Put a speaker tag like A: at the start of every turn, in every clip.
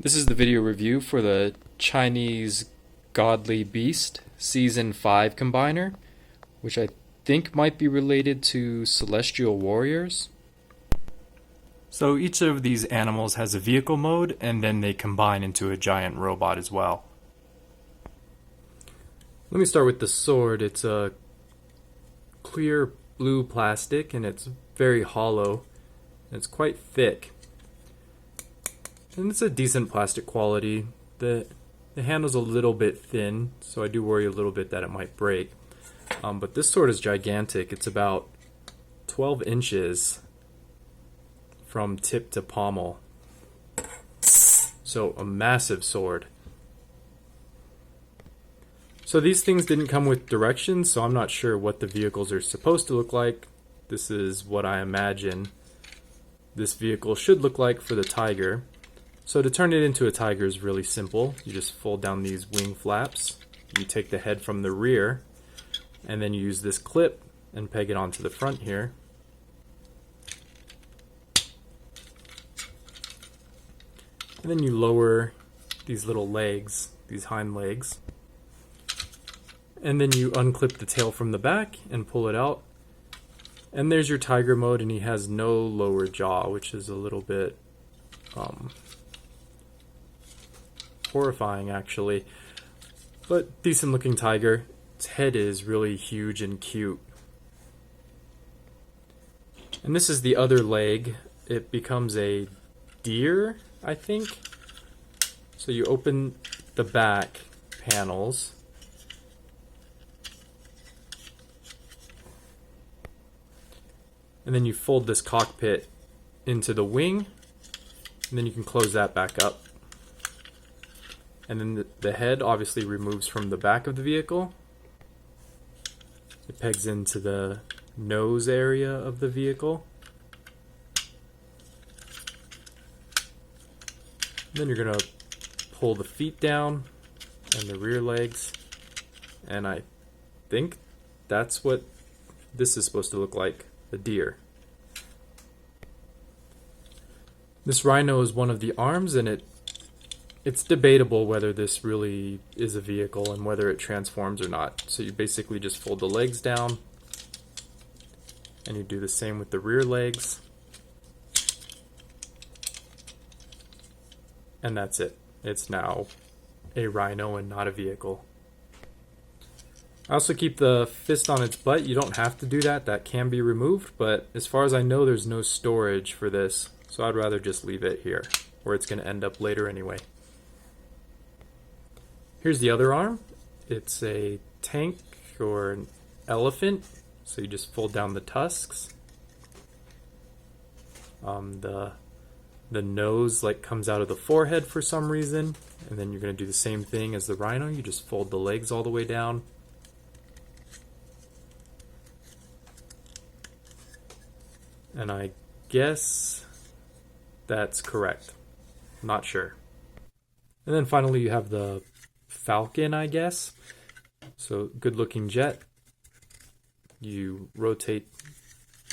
A: This is the video review for the Chinese Godly Beast Season 5 Combiner, which I think might be related to Celestial Warriors. So each of these animals has a vehicle mode, and then they combine into a giant robot as well. Let me start with the sword. It's a clear blue plastic, and it's very hollow. It's quite thick. And it's a decent plastic quality. The handle's a little bit thin, so I do worry a little bit that it might break. But this sword is gigantic. It's about 12 inches from tip to pommel. So a massive sword. So these things didn't come with directions, so I'm not sure what the vehicles are supposed to look like. This is what I imagine this vehicle should look like for the tiger. So to turn it into a tiger is really simple. You just fold down these wing flaps, you take the head from the rear, and then you use this clip and peg it onto the front here. And then you lower these little legs, these hind legs, and then you unclip the tail from the back and pull it out. And there's your tiger mode, and he has no lower jaw, which is a little bit horrifying actually, but decent looking tiger. Its head is really huge and cute. And this is the other leg. It becomes a deer, I think. So you open the back panels, and then you fold this cockpit into the wing, and then you can close that back up. And then the head obviously removes from the back of the vehicle. It pegs into the nose area of the vehicle. Then you're going to pull the feet down and the rear legs. And I think that's what this is supposed to look like, a deer. This rhino is one of the arms, and it's debatable whether this really is a vehicle and whether it transforms or not. So you basically just fold the legs down, and you do the same with the rear legs. And that's it. It's now a rhino and not a vehicle. I also keep the fist on its butt. You don't have to do that. That can be removed, but as far as I know, there's no storage for this. So I'd rather just leave it here, where it's going to end up later anyway. Here's the other arm. It's a tank or an elephant. So you just fold down the tusks. The nose comes out of the forehead for some reason. And then you're going to do the same thing as the rhino. You just fold the legs all the way down. And I guess that's correct. Not sure. And then finally you have the falcon, I guess. So good looking jet. You rotate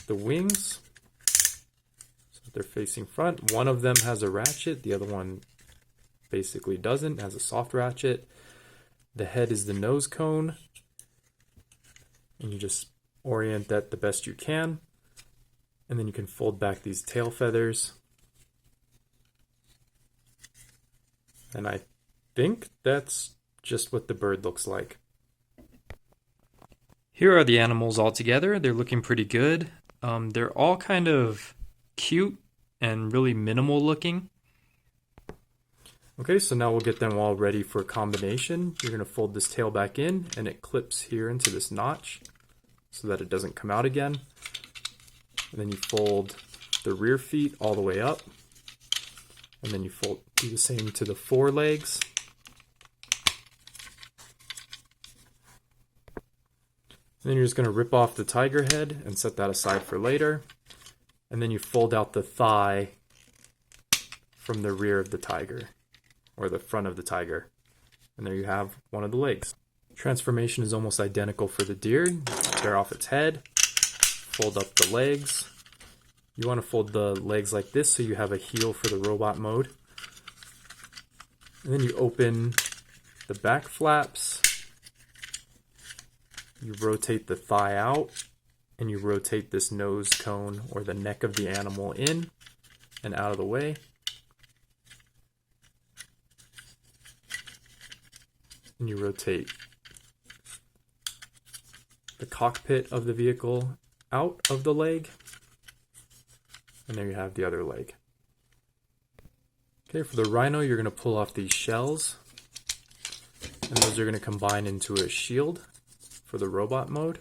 A: the wings so that they're facing front. One of them has a ratchet, the other one basically doesn't, has a soft ratchet. The head is the nose cone, and you just orient that the best you can. And then you can fold back these tail feathers. And I think that's just what the bird looks like. Here are the animals all together. They're looking pretty good. They're all kind of cute and really minimal looking. Okay, so now we'll get them all ready for combination. You're going to fold this tail back in, and it clips here into this notch so that it doesn't come out again. And then you fold the rear feet all the way up. And then you do the same to the forelegs. And then you're just going to rip off the tiger head and set that aside for later. And then you fold out the thigh from the rear of the tiger, or the front of the tiger. And there you have one of the legs. Transformation is almost identical for the deer. Tear off its head, fold up the legs. You want to fold the legs like this so you have a heel for the robot mode. And then you open the back flaps, you rotate the thigh out, and you rotate this nose cone or the neck of the animal in and out of the way. And you rotate the cockpit of the vehicle out of the leg. And there you have the other leg. Okay, for the rhino, you're going to pull off these shells. And those are going to combine into a shield for the robot mode.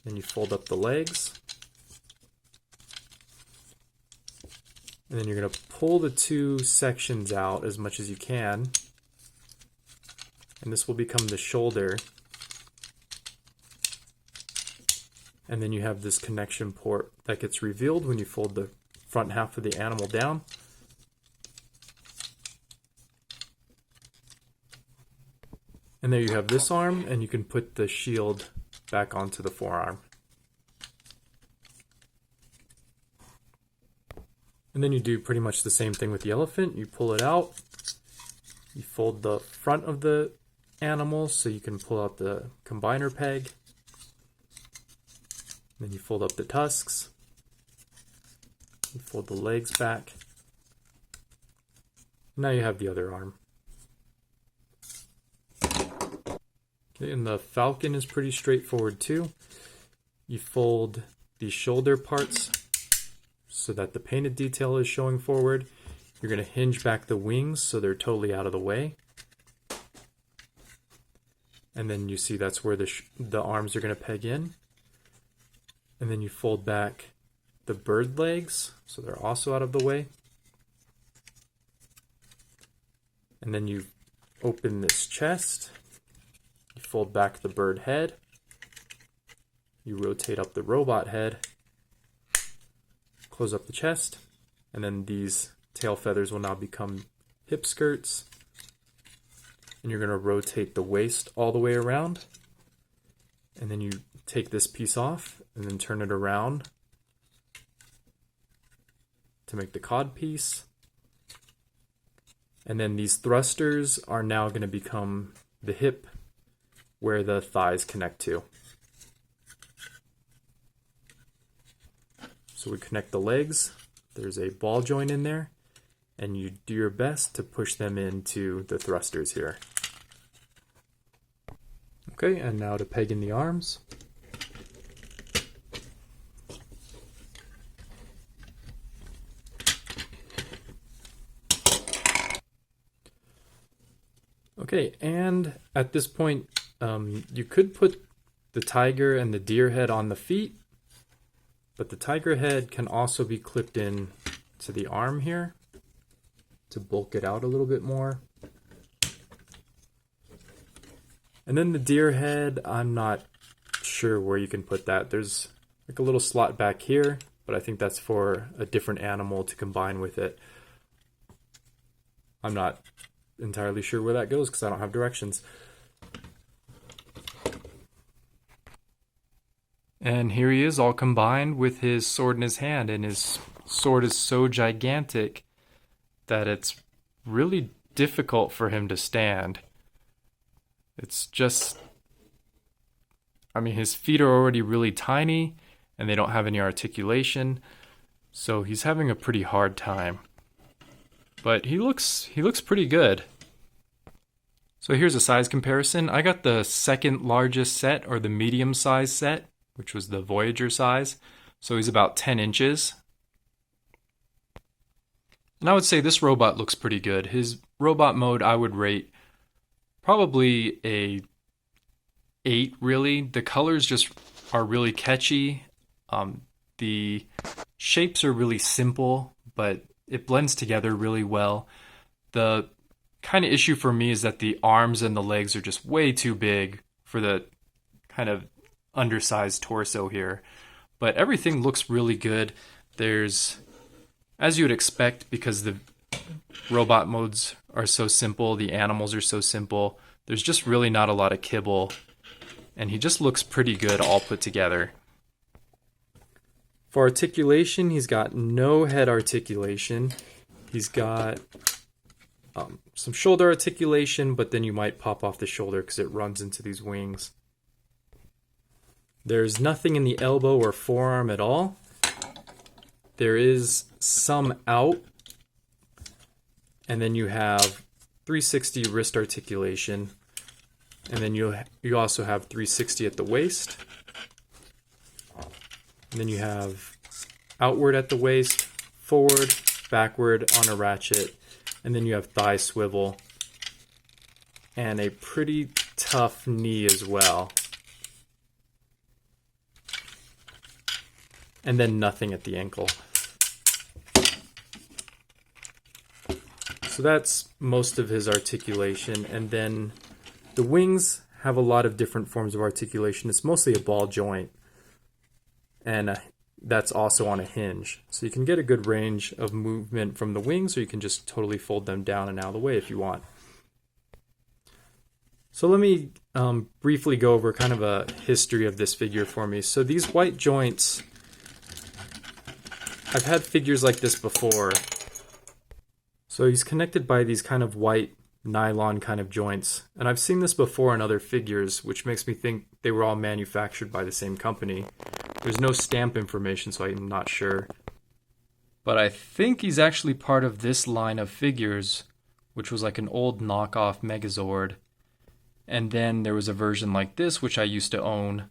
A: Then you fold up the legs. And then you're going to pull the two sections out as much as you can. And this will become the shoulder. And then you have this connection port that gets revealed when you fold the front half of the animal down. And there you have this arm, and you can put the shield back onto the forearm. And then you do pretty much the same thing with the elephant. You pull it out, you fold the front of the animal so you can pull out the combiner peg. Then you fold up the tusks. You fold the legs back. Now you have the other arm. Okay, and the falcon is pretty straightforward too. You fold the shoulder parts so that the painted detail is showing forward. You're going to hinge back the wings so they're totally out of the way. And then you see that's where the arms are going to peg in. And then you fold back the bird legs so they're also out of the way. And then you open this chest. You fold back the bird head. You rotate up the robot head. Close up the chest. And then these tail feathers will now become hip skirts. And you're going to rotate the waist all the way around. And then you take this piece off and then turn it around to make the cod piece. And then these thrusters are now going to become the hip where the thighs connect to. So we connect the legs. There's a ball joint in there, and you do your best to push them into the thrusters here. Okay, and now to peg in the arms. Okay, and at this point, you could put the tiger and the deer head on the feet, but the tiger head can also be clipped in to the arm here to bulk it out a little bit more. And then the deer head, I'm not sure where you can put that. There's like a little slot back here, but I think that's for a different animal to combine with it. I'm not entirely sure where that goes because I don't have directions. And here he is all combined with his sword in his hand, and his sword is so gigantic that it's really difficult for him to stand. It's just, I mean, his feet are already really tiny and they don't have any articulation, so he's having a pretty hard time. But he looks pretty good. So here's a size comparison. I got the second largest set, or the medium size set, which was the Voyager size. So he's about 10 inches. And I would say this robot looks pretty good. His robot mode I would rate probably a 8, really. The colors just are really catchy. The shapes are really simple, but it blends together really well. The kind of issue for me is that the arms and the legs are just way too big for the kind of undersized torso here. But everything looks really good. There's, as you would expect, because the robot modes are so simple, the animals are so simple, there's just really not a lot of kibble. And he just looks pretty good all put together. For articulation, he's got no head articulation. He's got some shoulder articulation, but then you might pop off the shoulder because it runs into these wings. There's nothing in the elbow or forearm at all. There is some out, and then you have 360 wrist articulation, and then you also have 360 at the waist. And then you have outward at the waist, forward, backward on a ratchet, and then you have thigh swivel, and a pretty tough knee as well. And then nothing at the ankle. So that's most of his articulation, and then the wings have a lot of different forms of articulation. It's mostly a ball joint, and that's also on a hinge. So you can get a good range of movement from the wings, or you can just totally fold them down and out of the way if you want. So let me briefly go over kind of a history of this figure for me. So these white joints, I've had figures like this before. So he's connected by these kind of white nylon kind of joints. And I've seen this before in other figures, which makes me think they were all manufactured by the same company. There's no stamp information, so I'm not sure. But I think he's actually part of this line of figures, which was like an old knockoff Megazord. And then there was a version like this, which I used to own.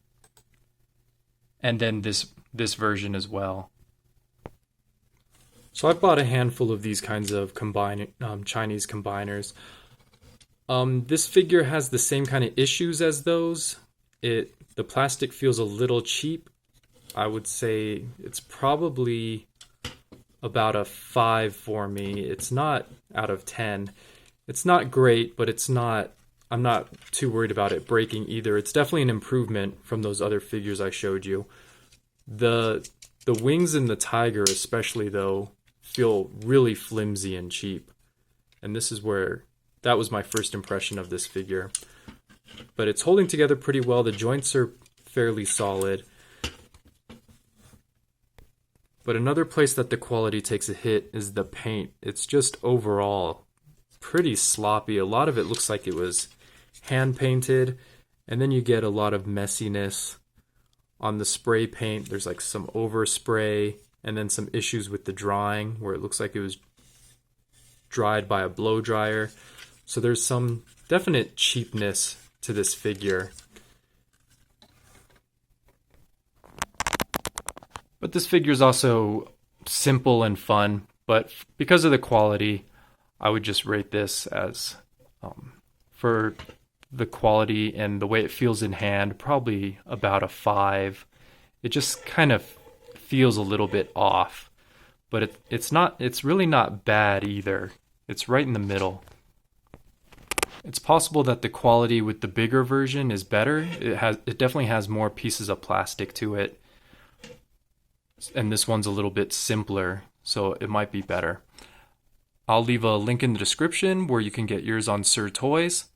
A: And then this version as well. So I've bought a handful of these kinds of Chinese combiners. This figure has the same kind of issues as those. The plastic feels a little cheap. I would say it's probably about a 5 for me. It's not out of 10. It's not great, but I'm not too worried about it breaking either. It's definitely an improvement from those other figures I showed you. The wings in the tiger especially, though, feel really flimsy and cheap. And that was my first impression of this figure. But it's holding together pretty well. The joints are fairly solid. But another place that the quality takes a hit is the paint. It's just overall pretty sloppy. A lot of it looks like it was hand painted, and then you get a lot of messiness on the spray paint. There's like some overspray, and then some issues with the drying where it looks like it was dried by a blow dryer. So there's some definite cheapness to this figure. But this figure is also simple and fun, but because of the quality, I would just rate this as, for the quality and the way it feels in hand, probably about a 5. It just kind of feels a little bit off, but it's really not bad either. It's right in the middle. It's possible that the quality with the bigger version is better. It definitely has more pieces of plastic to it, and this one's a little bit simpler, so it might be better. I'll leave a link in the description where you can get yours on Sir Toys.